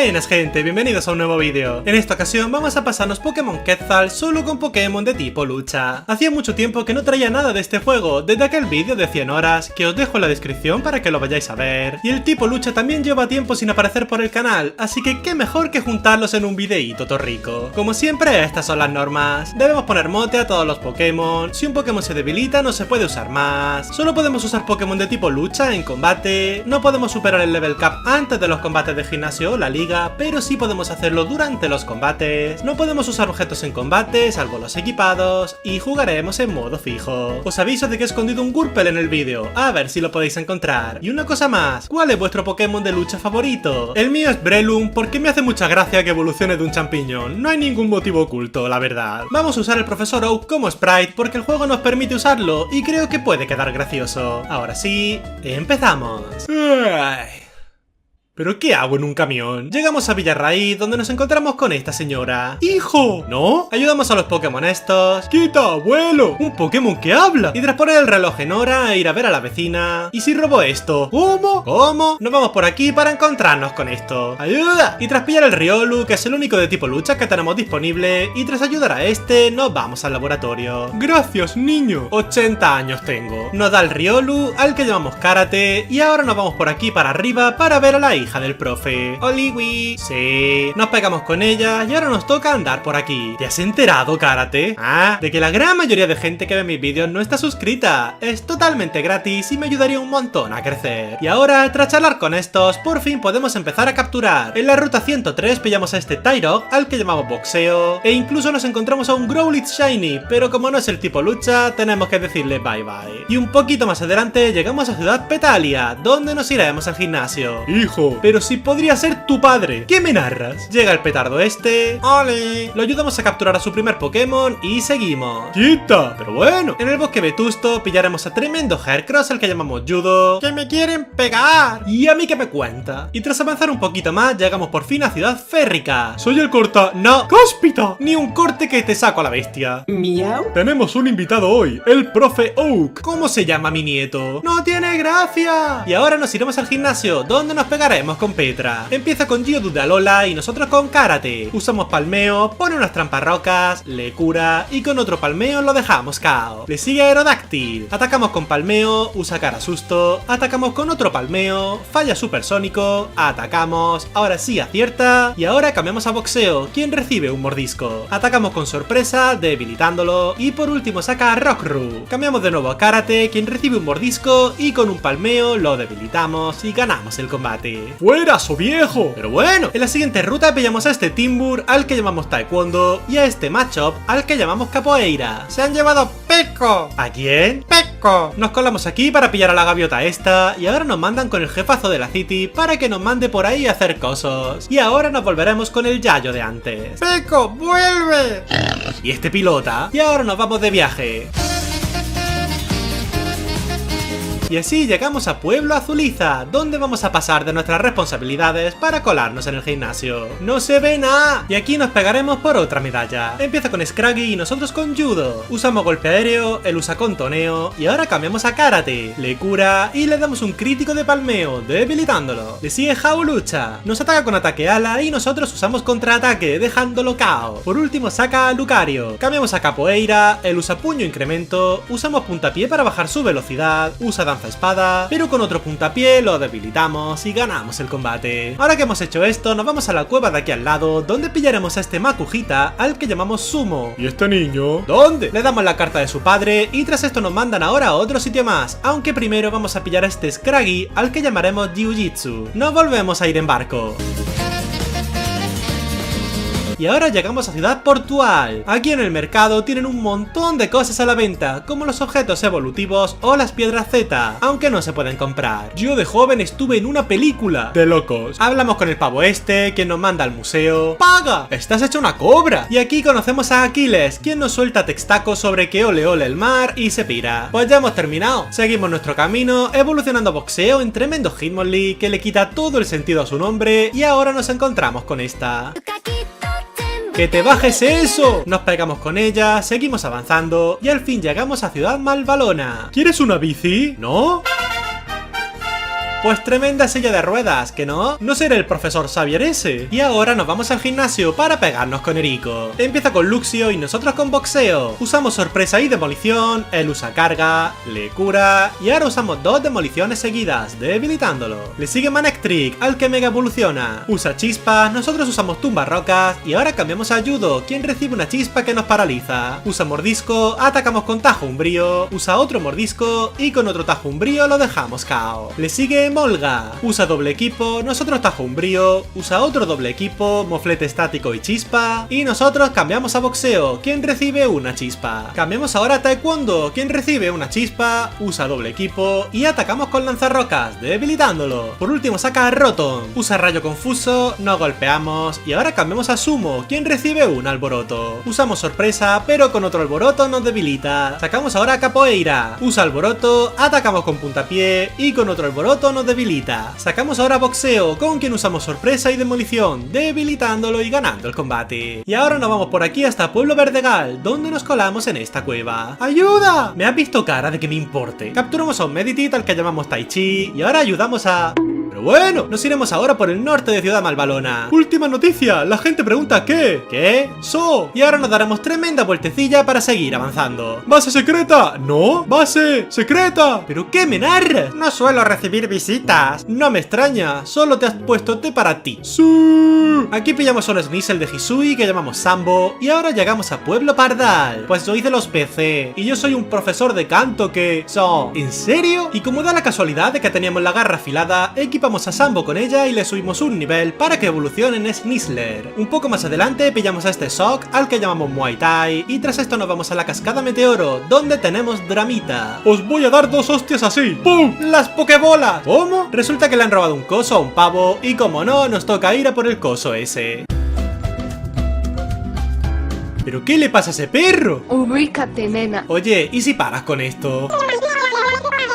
Buenas gente, bienvenidos a un nuevo vídeo. En esta ocasión vamos a pasarnos Pokémon Quetzal solo con Pokémon de tipo lucha. Hacía mucho tiempo que no traía nada de este juego, desde aquel vídeo de 100 horas, que os dejo en la descripción para que lo vayáis a ver. Y el tipo lucha también lleva tiempo sin aparecer por el canal, así que qué mejor que juntarlos en un videíto torrico. Como siempre, estas son las normas. Debemos poner mote a todos los Pokémon. Si un Pokémon se debilita no se puede usar más. Solo podemos usar Pokémon de tipo lucha en combate. No podemos superar el level cap antes de los combates de gimnasio o la liga, pero sí podemos hacerlo durante los combates. No podemos usar objetos en combate, salvo los equipados, y jugaremos en modo fijo. Os aviso de que he escondido un Wurmple en el vídeo, a ver si lo podéis encontrar. Y una cosa más, ¿cuál es vuestro Pokémon de lucha favorito? El mío es Breloom porque me hace mucha gracia que evolucione de un champiñón. No hay ningún motivo oculto, la verdad. Vamos a usar el Profesor Oak como sprite porque el juego nos permite usarlo y creo que puede quedar gracioso. Ahora sí, empezamos. ¿Pero qué hago en un camión? Llegamos a Villarraíz, donde nos encontramos con esta señora. ¡Hijo! ¿No? Ayudamos a los Pokémon estos. ¡Quita, abuelo! ¡Un Pokémon que habla! Y tras poner el reloj en hora e ir a ver a la vecina. ¿Y si robo esto? ¿Cómo? ¿Cómo? Nos vamos por aquí para encontrarnos con esto. ¡Ayuda! Y tras pillar el Riolu, que es el único de tipo lucha que tenemos disponible, y tras ayudar a este, nos vamos al laboratorio. ¡Gracias, niño! 80 años tengo. Nos da el Riolu, al que llamamos Karate, y ahora nos vamos por aquí para arriba para ver a la hija del profe. Oliwi. Sí, nos pegamos con ella y ahora nos toca andar por aquí. ¿Te has enterado, Karate? De que la gran mayoría de gente que ve mis vídeos no está suscrita. Es totalmente gratis y me ayudaría un montón a crecer. Y ahora, tras charlar con estos, por fin podemos empezar a capturar. En la ruta 103 pillamos a este Tyrog, al que llamamos boxeo, e incluso nos encontramos a un Growlithe Shiny, pero como no es el tipo lucha, tenemos que decirle bye bye. Y un poquito más adelante llegamos a Ciudad Petalia, donde nos iremos al gimnasio. Hijo, pero si podría ser tu padre. ¿Qué me narras? Llega el petardo este. ¡Ole! Lo ayudamos a capturar a su primer Pokémon y seguimos. ¡Quita! Pero bueno. En el bosque vetusto pillaremos a tremendo Heracross, al que llamamos Judo. ¡Que me quieren pegar! ¿Y a mí qué me cuenta? Y tras avanzar un poquito más, llegamos por fin a Ciudad Férrica. Soy el corta... ¡No! ¡Cáspita! Ni un corte que te saco a la bestia. ¿Miau? Tenemos un invitado hoy, el profe Oak. ¿Cómo se llama mi nieto? ¡No tiene gracia! Y ahora nos iremos al gimnasio, donde nos pegaremos con Petra. Empieza con Geodude de Alola y nosotros con Karate. Usamos palmeo, pone unas trampas rocas, le cura y con otro palmeo lo dejamos KO. Le sigue Aerodáctil. Atacamos con palmeo, usa cara susto. Atacamos con otro palmeo, falla supersónico. Atacamos, ahora sí acierta. Y ahora cambiamos a boxeo, quien recibe un mordisco. Atacamos con sorpresa, debilitándolo. Y por último saca a Rockru. Cambiamos de nuevo a Karate, quien recibe un mordisco y con un palmeo lo debilitamos y ganamos el combate. ¡Fuera, so viejo! Pero bueno, en la siguiente ruta pillamos a este Timburr, al que llamamos Taekwondo, y a este Machop, al que llamamos Capoeira. ¡Se han llevado a Peco! ¿A quién? ¡Peco! Nos colamos aquí para pillar a la gaviota esta, y ahora nos mandan con el jefazo de la City para que nos mande por ahí a hacer cosas. Y ahora nos volveremos con el Yayo de antes. ¡Peco, vuelve! Y este pilota. Y ahora nos vamos de viaje. Y así llegamos a Pueblo Azuliza, donde vamos a pasar de nuestras responsabilidades para colarnos en el gimnasio. ¡No se ve nada! Y aquí nos pegaremos por otra medalla. Empieza con Scraggy y nosotros con Judo. Usamos golpe aéreo, él usa contoneo y ahora cambiamos a Karate. Le cura y le damos un crítico de palmeo, debilitándolo. Le sigue Jaulucha. Nos ataca con ataque ala y nosotros usamos contraataque, dejándolo KO. Por último saca a Lucario. Cambiamos a Capoeira, él usa puño incremento, usamos puntapié para bajar su velocidad, usa danza espada, pero con otro puntapié lo debilitamos y ganamos el combate. Ahora que hemos hecho esto, nos vamos a la cueva de aquí al lado, donde pillaremos a este Makujita, al que llamamos Sumo. ¿Y este niño? ¿Dónde? Le damos la carta de su padre y tras esto nos mandan ahora a otro sitio más, aunque primero vamos a pillar a este Scraggy, al que llamaremos Jiu-Jitsu. Nos volvemos a ir en barco. Y ahora llegamos a Ciudad Portual. Aquí en el mercado tienen un montón de cosas a la venta, como los objetos evolutivos o las piedras Z, aunque no se pueden comprar. Yo de joven estuve en una película de locos. Hablamos con el pavo este, quien nos manda al museo. ¡Paga! ¡Estás hecho una cobra! Y aquí conocemos a Aquiles, quien nos suelta textacos sobre que ole ole el mar y se pira. Pues ya hemos terminado. Seguimos nuestro camino, evolucionando boxeo en tremendo Hitmonlee, que le quita todo el sentido a su nombre, y ahora nos encontramos con esta. ¡Que te bajes eso! Nos pegamos con ella, seguimos avanzando y al fin llegamos a Ciudad Malvalona. ¿Quieres una bici? ¿No? Pues tremenda silla de ruedas, ¿que no? No será el profesor Xavier ese. Y ahora nos vamos al gimnasio para pegarnos con Eriko. Empieza con Luxio y nosotros con boxeo. Usamos sorpresa y demolición, él usa carga, le cura y ahora usamos 2 demoliciones seguidas, debilitándolo. Le sigue Manectric, al que mega evoluciona. Usa chispas, nosotros usamos tumbarrocas y ahora cambiamos a Judo, quien recibe una chispa que nos paraliza. Usa mordisco, atacamos con tajo umbrío, usa otro mordisco y con otro tajo umbrío lo dejamos KO. Le sigue Molga, usa doble equipo, nosotros tajo umbrío, usa otro doble equipo, moflete estático y chispa y nosotros cambiamos a boxeo, quien recibe una chispa. Cambiamos ahora a taekwondo, quien recibe una chispa, usa doble equipo y atacamos con lanzarrocas, debilitándolo. Por último saca a Rotom, usa rayo confuso, no golpeamos y ahora cambiamos a Sumo, quien recibe un alboroto. Usamos sorpresa, pero con otro alboroto nos debilita. Sacamos ahora a Capoeira, usa alboroto, atacamos con puntapié y con otro alboroto nos debilita. Sacamos ahora boxeo, con quien usamos sorpresa y demolición, debilitándolo y ganando el combate. Y ahora nos vamos por aquí hasta Pueblo Verdegal, donde nos colamos en esta cueva. ¡Ayuda! ¿Me has visto cara de que me importe? Capturamos a un Meditite al que llamamos Tai Chi y ahora ayudamos a... Pero bueno, nos iremos ahora por el norte de Ciudad Malvalona. Última noticia, la gente pregunta ¿qué? ¿Qué? ¡So! Y ahora nos daremos tremenda vueltecilla para seguir avanzando. ¿Base secreta? ¿No? ¡Base secreta! ¿Pero qué me narras? No suelo recibir visitas. No me extraña, solo te has puesto té para ti. ¡Sí! Aquí pillamos a un Sneasel de Hisui que llamamos Sambo y ahora llegamos a Pueblo Pardal. Pues soy de los PC y yo soy un profesor de canto que... ¿En serio? Y como da la casualidad de que teníamos la garra afilada, equipamos a Sambo con ella y le subimos un nivel para que evolucione en Sneasler. Un poco más adelante pillamos a este Shock al que llamamos Muay Thai y tras esto nos vamos a la cascada Meteoro donde tenemos Dramita. Os voy a dar 2 hostias así. ¡Pum! ¡Las pokebolas! ¿Cómo? Resulta que le han robado un coso a un pavo y como no, nos toca ir a por el coso ese. ¿Pero qué le pasa a ese perro? Ubícate, nena. Oye, ¿y si paras con esto?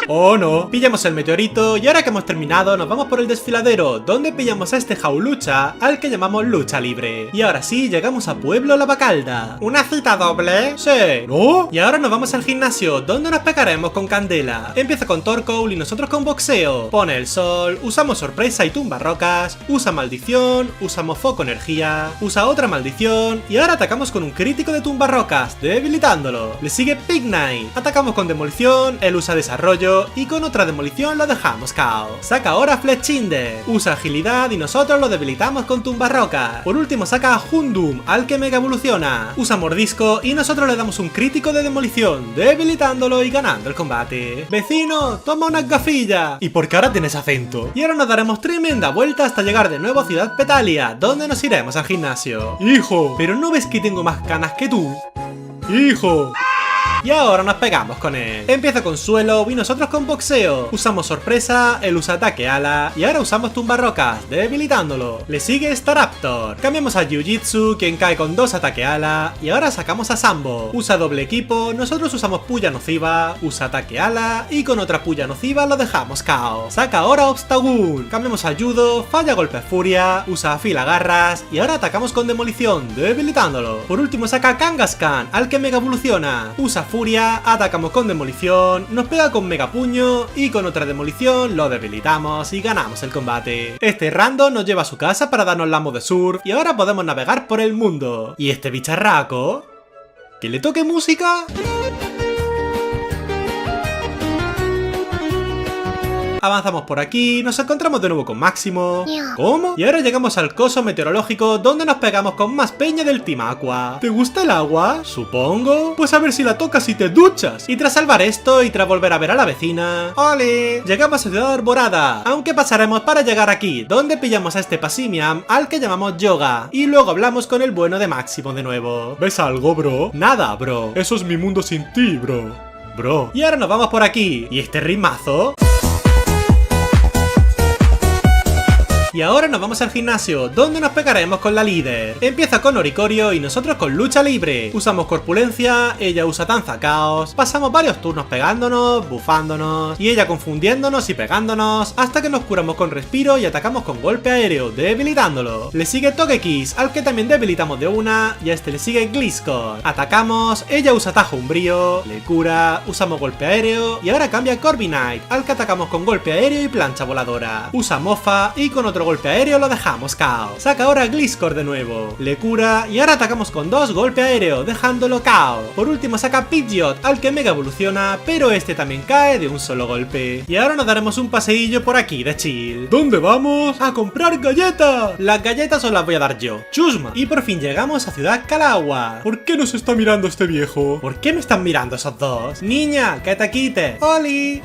Oh no, pillamos el meteorito y ahora que hemos terminado nos vamos por el desfiladero, donde pillamos a este Jaulucha, al que llamamos Lucha Libre. Y ahora sí, llegamos a Pueblo Lavacalda. ¿Una cita doble? Sí. ¿No? Y ahora nos vamos al gimnasio, donde nos pegaremos con Candela. Empieza con Torkoal y nosotros con boxeo. Pone el sol, usamos sorpresa y tumbarrocas, usa maldición, usamos foco energía, usa otra maldición y ahora atacamos con un crítico de tumbarrocas, debilitándolo. Le sigue Pignite, atacamos con demolición, él usa desarrollo y con otra demolición lo dejamos KO. Saca ahora Fletchinder, usa agilidad y nosotros lo debilitamos con tumbarrocas. Por último saca a Hundum, al que mega evoluciona, usa mordisco y nosotros le damos un crítico de demolición, debilitándolo y ganando el combate. Vecino, toma unas gafillas. ¿Y por qué ahora tienes acento? Y ahora nos daremos tremenda vuelta hasta llegar de nuevo a Ciudad Petalia, donde nos iremos al gimnasio. Hijo, ¿pero no ves que tengo más canas que tú? Hijo. Y ahora nos pegamos con él. Empieza con suelo y nosotros con boxeo. Usamos sorpresa, él usa ataque ala y ahora usamos tumbarrocas, debilitándolo. Le sigue Staraptor. Cambiamos a Jiu-Jitsu, quien cae con 2 ataque ala y ahora sacamos a Sambo. Usa doble equipo, nosotros usamos puya nociva, usa ataque ala y con otra puya nociva lo dejamos KO. Saca ahora Obstagoon. Cambiamos a Judo, falla golpe furia, usa afila garras y ahora atacamos con demolición, debilitándolo. Por último saca Kangaskhan, al que mega evoluciona. Usa furia, atacamos con demolición, nos pega con mega puño y con otra demolición lo debilitamos y ganamos el combate. Este random nos lleva a su casa para darnos la de surf y ahora podemos navegar por el mundo. ¿Y este bicharraco? ¿Que le toque música? Avanzamos por aquí, nos encontramos de nuevo con Máximo. ¿Cómo? Y ahora llegamos al coso meteorológico donde nos pegamos con más peña del Team Aqua. ¿Te gusta el agua? Supongo. Pues a ver si la tocas y te duchas. Y tras salvar esto y tras volver a ver a la vecina, ¡ole! Llegamos a Ciudad Arborada, aunque pasaremos para llegar aquí, donde pillamos a este Pasimiam al que llamamos Yoga. Y luego hablamos con el bueno de Máximo de nuevo. ¿Ves algo, bro? Nada, bro. Eso es mi mundo sin ti, bro. Bro. Y ahora nos vamos por aquí. ¿Y este ritmazo? Y ahora nos vamos al gimnasio, donde nos pegaremos con la líder. Empieza con Oricorio y nosotros con lucha libre. Usamos corpulencia, ella usa danza caos. Pasamos varios turnos pegándonos, bufándonos, y ella confundiéndonos y pegándonos, hasta que nos curamos con respiro y atacamos con golpe aéreo, debilitándolo. Le sigue Togekiss, al que también debilitamos de una, y a este le sigue Gliscor. Atacamos, ella usa tajo umbrío, le cura, usamos golpe aéreo, y ahora cambia Corviknight, al que atacamos con golpe aéreo y plancha voladora. Usa mofa y con otro golpe aéreo lo dejamos KO. Saca ahora Gliscor de nuevo, le cura y ahora atacamos con 2 golpe aéreo, dejándolo KO. Por último saca Pidgeot, al que mega evoluciona, pero este también cae de un solo golpe. Y ahora nos daremos un paseillo por aquí de chill. ¿Dónde vamos? ¡A comprar galletas! Las galletas os las voy a dar yo, Chusma. Y por fin llegamos a Ciudad Calagua. ¿Por qué nos está mirando este viejo? ¿Por qué me están mirando esos dos? Niña, que te quite. ¡Oli!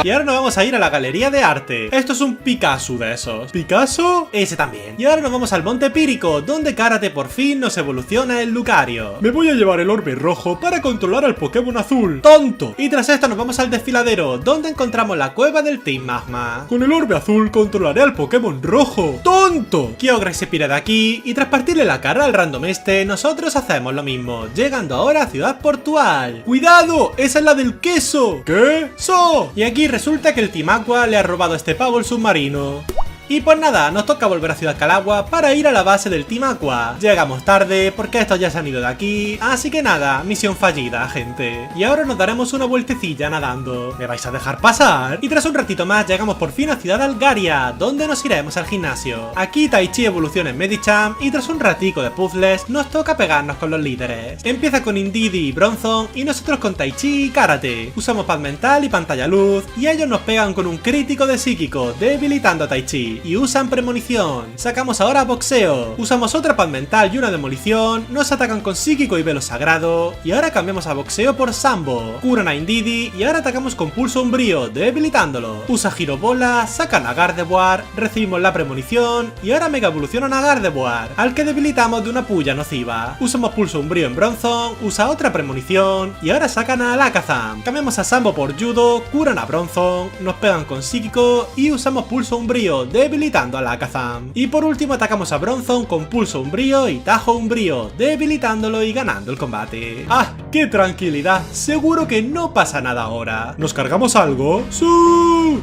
Y ahora nos vamos a ir a la galería de arte. Esto es un Picasso de esos. ¿Picasso? Ese también. Y ahora nos vamos al Monte Pírico, donde Karate por fin nos evoluciona el Lucario. Me voy a llevar el orbe rojo para controlar al Pokémon azul. ¡Tonto! Y tras esto nos vamos al desfiladero, donde encontramos la cueva del Team Magma. Con el orbe azul controlaré al Pokémon rojo. ¡Tonto! Kyogre se pira de aquí, y tras partirle la cara al random este, nosotros hacemos lo mismo, llegando ahora a Ciudad Portual. ¡Cuidado! ¡Esa es la del queso! ¿Qué? ¡So! Y aquí resulta que el Team Aqua le ha robado a este pavo el submarino. Y pues nada, nos toca volver a Ciudad Calagua para ir a la base del Team Aqua. Llegamos tarde porque estos ya se han ido de aquí, así que nada, misión fallida, gente. Y ahora nos daremos una vueltecilla nadando. ¿Me vais a dejar pasar? Y tras un ratito más llegamos por fin a Ciudad Algaria, donde nos iremos al gimnasio. Aquí Taichi evoluciona en Medicham y tras un ratico de puzzles nos toca pegarnos con los líderes. Empieza con Indeedee y Bronzong y nosotros con Taichi y Karate. Usamos paz mental y pantalla luz y ellos nos pegan con un crítico de psíquico, debilitando a Taichi. Y usan premonición. Sacamos ahora boxeo. Usamos otra paz mental y una demolición. Nos atacan con psíquico y velo sagrado. Y ahora cambiamos a boxeo por Sambo. Curan a Indeedee y ahora atacamos con pulso umbrío, debilitándolo. Usa girobola, sacan a Gardevoir, recibimos la premonición y ahora mega evolucionan a Gardevoir, al que debilitamos de una puya nociva. Usamos pulso umbrío en Bronzong, usa otra premonición y ahora sacan a Alakazam. Cambiamos a Sambo por Judo, curan a Bronzong, nos pegan con psíquico y usamos pulso umbrío, debilitando a Alakazam. Y por último atacamos a Bronzong con pulso umbrío y tajo umbrío, debilitándolo y ganando el combate. ¡Ah! ¡Qué tranquilidad! Seguro que no pasa nada ahora. ¿Nos cargamos algo? ¡Sí!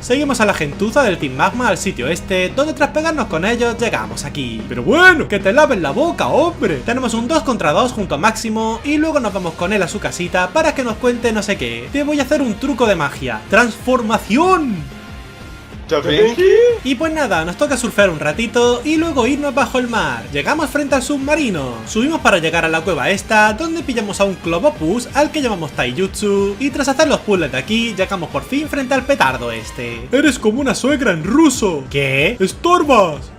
Seguimos a la gentuza del Team Magma al sitio este, donde tras pegarnos con ellos llegamos aquí. Pero bueno, que te laven la boca, hombre. Tenemos un 2 contra 2 junto a Máximo y luego nos vamos con él a su casita para que nos cuente no sé qué. Te voy a hacer un truco de magia. ¡Transformación! Y pues nada, nos toca surfear un ratito y luego irnos bajo el mar. Llegamos frente al submarino. Subimos para llegar a la cueva esta, donde pillamos a un Clovopus al que llamamos Taijutsu. Y tras hacer los puzzles de aquí, llegamos por fin frente al petardo este. Eres como una suegra en ruso. ¿Qué? ¡Estorbas!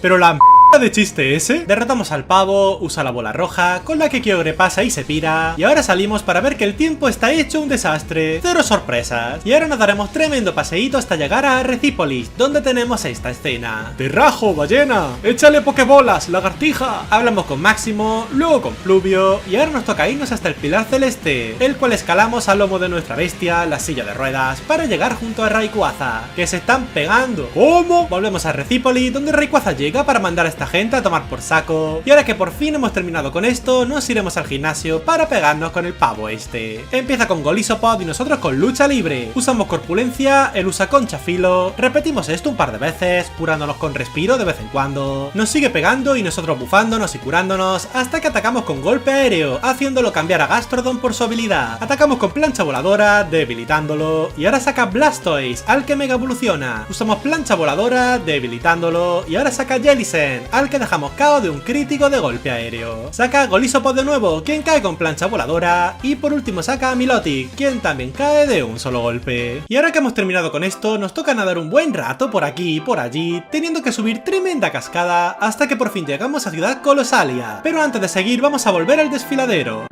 Pero la de chiste ese. Derrotamos al pavo, usa la bola roja, con la que Kyogre pasa y se pira. Y ahora salimos para ver que el tiempo está hecho un desastre. Cero sorpresas. Y ahora nos daremos tremendo paseíto hasta llegar a Recípolis, donde tenemos esta escena. ¡Te rajo, ballena! ¡Échale pokebolas, lagartija! Hablamos con Máximo, luego con Pluvio, y ahora nos toca irnos hasta el Pilar Celeste, el cual escalamos al lomo de nuestra bestia, la silla de ruedas, para llegar junto a Rayquaza, que se están pegando. ¿Cómo? Volvemos a Recípolis, donde Rayquaza llega para mandar a esta gente a tomar por saco. Y ahora que por fin hemos terminado con esto, nos iremos al gimnasio para pegarnos con el pavo este. Empieza con Golisopod y nosotros con lucha libre. Usamos corpulencia, él usa concha filo. Repetimos esto un par de veces, curándonos con respiro de vez en cuando. Nos sigue pegando y nosotros bufándonos y curándonos hasta que atacamos con golpe aéreo, haciéndolo cambiar a Gastrodon por su habilidad. Atacamos con plancha voladora, debilitándolo. Y ahora saca Blastoise, al que mega evoluciona. Usamos plancha voladora, debilitándolo. Y ahora saca Jellicent, al que dejamos KO de un crítico de golpe aéreo. Saca Golisopod de nuevo, quien cae con plancha voladora. Y por último saca a Milotic, quien también cae de un solo golpe. Y ahora que hemos terminado con esto, nos toca nadar un buen rato por aquí y por allí, teniendo que subir tremenda cascada hasta que por fin llegamos a Ciudad Colosalia. Pero antes de seguir vamos a volver al desfiladero.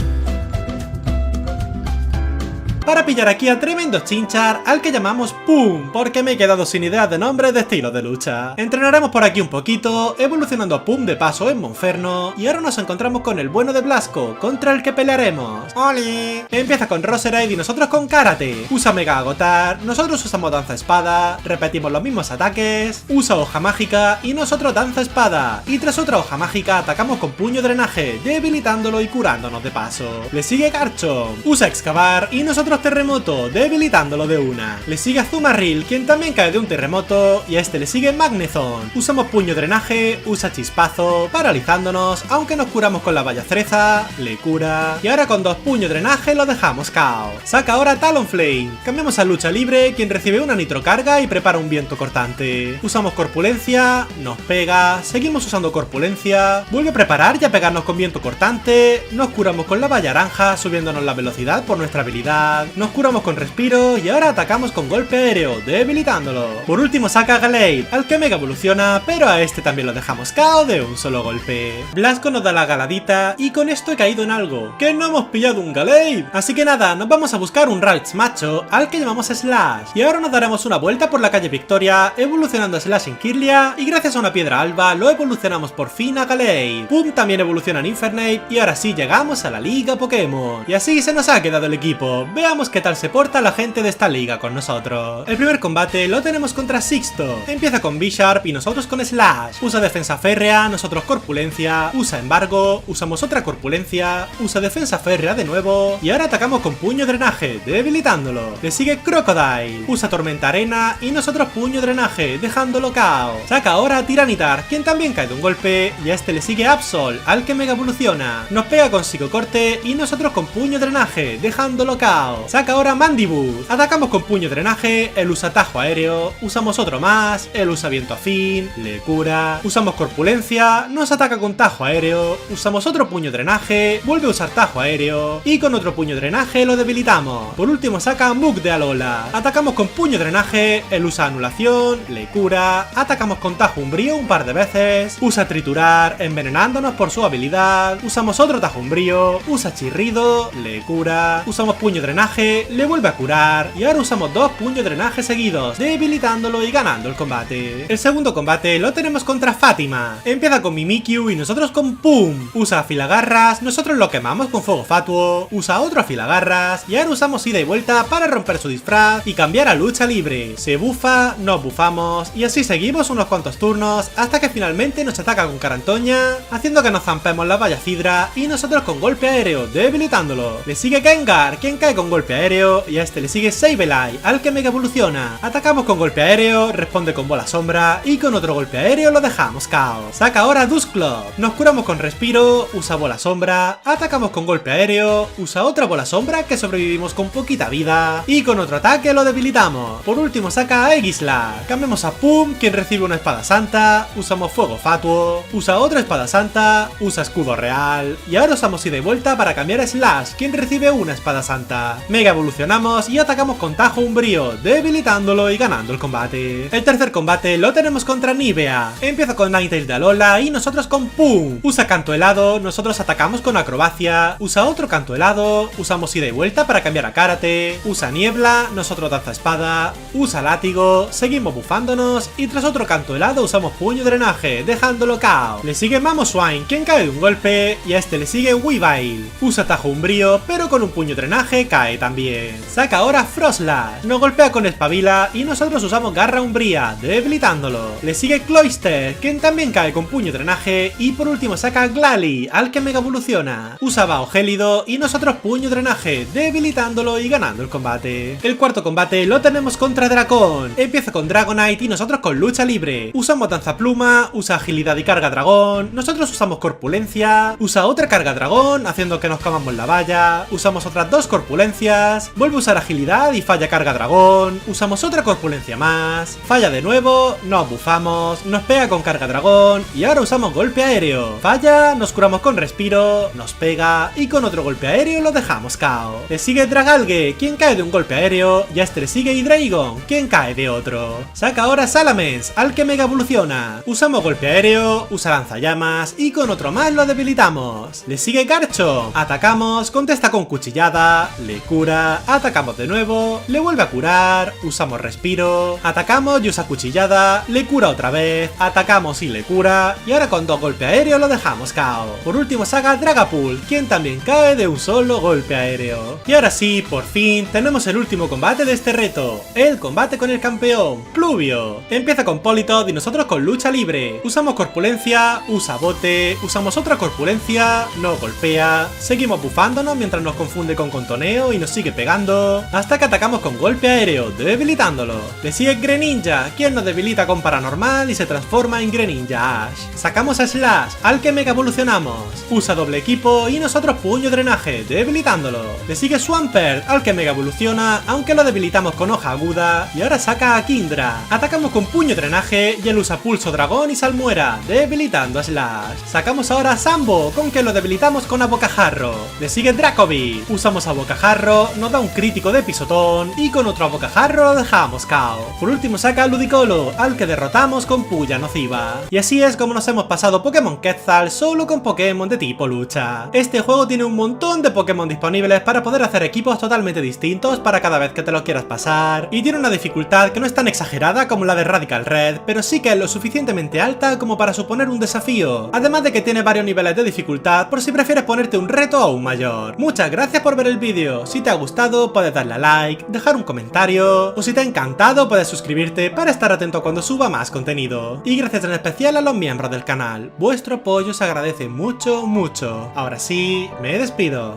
para pillar aquí a tremendo chinchar al que llamamos Pum, porque me he quedado sin ideas de nombres de estilos de lucha. Entrenaremos por aquí un poquito, evolucionando a Pum de paso en Monferno, y ahora nos encontramos con el bueno de Blasco, contra el que pelearemos. ¡Oli! Empieza con Roserade y nosotros con Karate. Usa Mega Agotar, nosotros usamos Danza Espada, repetimos los mismos ataques, usa Hoja Mágica y nosotros Danza Espada. Y tras otra Hoja Mágica atacamos con Puño Drenaje, debilitándolo y curándonos de paso. Le sigue Garchomp, usa Excavar y nosotros Terremoto, debilitándolo de una. Le sigue Azumarill, quien también cae de un terremoto, y a este le sigue Magnezone. Usamos Puño Drenaje, usa Chispazo, paralizándonos, aunque nos curamos con la Valla Cereza, le cura, y ahora con 2 Puño Drenaje lo dejamos KO. Saca ahora Talonflame, cambiamos a Lucha Libre, quien recibe una Nitrocarga y prepara un Viento Cortante. Usamos Corpulencia, nos pega, seguimos usando Corpulencia, vuelve a preparar y a pegarnos con Viento Cortante, nos curamos con la Valla Naranja, subiéndonos la velocidad por nuestra habilidad, nos curamos con Respiro y ahora atacamos con Golpe Aéreo, debilitándolo. Por último saca a Gallade, al que Mega evoluciona, pero a este también lo dejamos KO de un solo golpe. Blasco nos da la galadita y con esto he caído en algo, que no hemos pillado un Gallade. Así que nada, nos vamos a buscar un Ralts macho, al que llamamos Slash, y ahora nos daremos una vuelta por la calle Victoria, evolucionando a Slash en Kirlia, y gracias a una piedra alba lo evolucionamos por fin a Gallade. Pum también evoluciona en Infernape, y ahora sí llegamos a la Liga Pokémon. Y así se nos ha quedado el equipo, veamos qué tal se porta la gente de esta liga con nosotros. El primer combate lo tenemos contra Sixto, empieza con Bisharp y nosotros con Slash, usa Defensa Férrea, nosotros Corpulencia, usa Embargo, usamos otra Corpulencia, usa Defensa Férrea de nuevo, y ahora atacamos con Puño Drenaje, debilitándolo. Le sigue Crocodile, usa Tormenta Arena y nosotros Puño Drenaje, dejándolo KO. Saca ahora a Tiranitar, quien también cae de un golpe, y a este le sigue Absol, al que Mega evoluciona. Nos pega con Psicocorte y nosotros con Puño Drenaje, dejándolo KO. Saca ahora Mandibuzz, atacamos con Puño Drenaje, él usa Tajo Aéreo, usamos otro más, él usa Viento Afín, le cura, usamos Corpulencia, nos ataca con Tajo Aéreo, usamos otro Puño Drenaje, vuelve a usar Tajo Aéreo, y con otro Puño Drenaje lo debilitamos. Por último saca Muk de Alola, atacamos con Puño Drenaje, él usa Anulación, le cura, atacamos con Tajo Umbrío un par de veces, usa Triturar, envenenándonos por su habilidad, usamos otro Tajo Umbrío, usa Chirrido, le cura, usamos Puño Drenaje, le vuelve a curar, y ahora usamos 2 Puño Drenaje seguidos, debilitándolo y ganando el combate. El segundo combate lo tenemos contra Fátima, empieza con Mimikyu y nosotros con Pum, usa Afilagarras, nosotros lo quemamos con Fuego Fatuo, usa otro Afilagarras, y ahora usamos ida y vuelta para romper su disfraz y cambiar a Lucha Libre. Se bufa, nos bufamos, y así seguimos unos cuantos turnos hasta que finalmente nos ataca con Carantoña, haciendo que nos zampemos la Valla Cidra y nosotros con Golpe Aéreo, debilitándolo. Le sigue Gengar, quien cae con Golpe Aéreo, y a este le sigue Sableye, al que Mega evoluciona. Atacamos con Golpe Aéreo, responde con Bola Sombra, y con otro Golpe Aéreo lo dejamos KO. Saca ahora Dusclops, nos curamos con Respiro, usa Bola Sombra, atacamos con Golpe Aéreo, usa otra Bola Sombra que sobrevivimos con poquita vida, y con otro ataque lo debilitamos. Por último saca a Aegislash, cambiamos a Pum, quien recibe una Espada Santa, usamos Fuego Fatuo, usa otra Espada Santa, usa Escudo Real, y ahora usamos ida y vuelta para cambiar a Slash, quien recibe una Espada Santa. Mega evolucionamos y atacamos con Tajo Umbrío, debilitándolo y ganando el combate. El tercer combate lo tenemos contra Nivea, empieza con Ninetales de Alola y nosotros con Pum, usa Canto Helado, nosotros atacamos con Acrobacia, usa otro Canto Helado, usamos ida y vuelta para cambiar a Karate, usa Niebla, nosotros Danza Espada, usa Látigo, seguimos bufándonos y tras otro Canto Helado usamos Puño Drenaje, dejándolo KO. Le sigue Mamoswine, quien cae de un golpe, y a este le sigue Weavile, usa Tajo Umbrío, pero con un Puño Drenaje cae también. Saca ahora Frostlash, nos golpea con Espabila y nosotros usamos Garra Umbría, debilitándolo. Le sigue Cloyster, quien también cae con Puño Drenaje, y por último saca Glalie, al que Mega evoluciona. Usa Bao Gélido y nosotros Puño Drenaje, debilitándolo y ganando el combate. El cuarto combate lo tenemos contra Dracón, empieza con Dragonite y nosotros con Lucha Libre. Usamos Danza Pluma, usa Agilidad y Carga Dragón, nosotros usamos Corpulencia, usa otra Carga Dragón, haciendo que nos comamos la valla, usamos otras 2 Corpulencias, vuelve a usar Agilidad y falla Carga Dragón, usamos otra Corpulencia más, falla de nuevo, nos bufamos, nos pega con Carga Dragón y ahora usamos Golpe Aéreo, falla, nos curamos con Respiro, nos pega y con otro Golpe Aéreo lo dejamos KO. Le sigue Dragalge, quien cae de un Golpe Aéreo, y a este le sigue Hydreigon, quien cae de otro. Saca ahora Salamence, al que Mega evoluciona. Usamos Golpe Aéreo, usa Lanzallamas y con otro más lo debilitamos. Le sigue Garchomp, atacamos, contesta con Cuchillada, le cura, atacamos de nuevo, le vuelve a curar, usamos respiro, atacamos y usa cuchillada, le cura otra vez, atacamos y le cura, y ahora con 2 golpes aéreos lo dejamos KO. Por último saca Dragapult, quien también cae de un solo golpe aéreo. Y ahora sí, por fin, tenemos el último combate de este reto, el combate con el campeón, Pluvio. Empieza con Politoed y nosotros con lucha libre. Usamos corpulencia, usa bote, usamos otra corpulencia, no golpea, seguimos bufándonos mientras nos confunde con contoneo y nos sigue pegando, hasta que atacamos con golpe aéreo, debilitándolo. Le sigue Greninja, quien nos debilita con paranormal y se transforma en Greninja Ash. Sacamos a Slash, al que mega evolucionamos, usa doble equipo y nosotros puño drenaje, debilitándolo. Le sigue Swampert, al que mega evoluciona, aunque lo debilitamos con hoja aguda, y ahora saca a Kindra. Atacamos con puño drenaje y él usa pulso dragón y salmuera, debilitando a Slash. Sacamos ahora a Sambo, con que lo debilitamos con abocajarro. Le sigue Dracovic, usamos abocajarro, nos da un crítico de pisotón y con otro abocajarro lo dejamos KO. Por último saca a Ludicolo, al que derrotamos con puya nociva. Y así es como nos hemos pasado Pokémon Quetzal solo con Pokémon de tipo lucha. Este juego tiene un montón de Pokémon disponibles para poder hacer equipos totalmente distintos para cada vez que te lo quieras pasar, y tiene una dificultad que no es tan exagerada como la de Radical Red, pero sí que es lo suficientemente alta como para suponer un desafío, además de que tiene varios niveles de dificultad por si prefieres ponerte un reto aún mayor. Muchas gracias por ver el vídeo, si te ha gustado puedes darle a like, dejar un comentario, o si te ha encantado puedes suscribirte para estar atento cuando suba más contenido. Y gracias en especial a los miembros del canal, vuestro apoyo se agradece mucho, mucho. Ahora sí, me despido.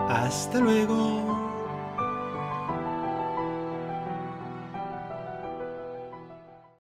Hasta luego.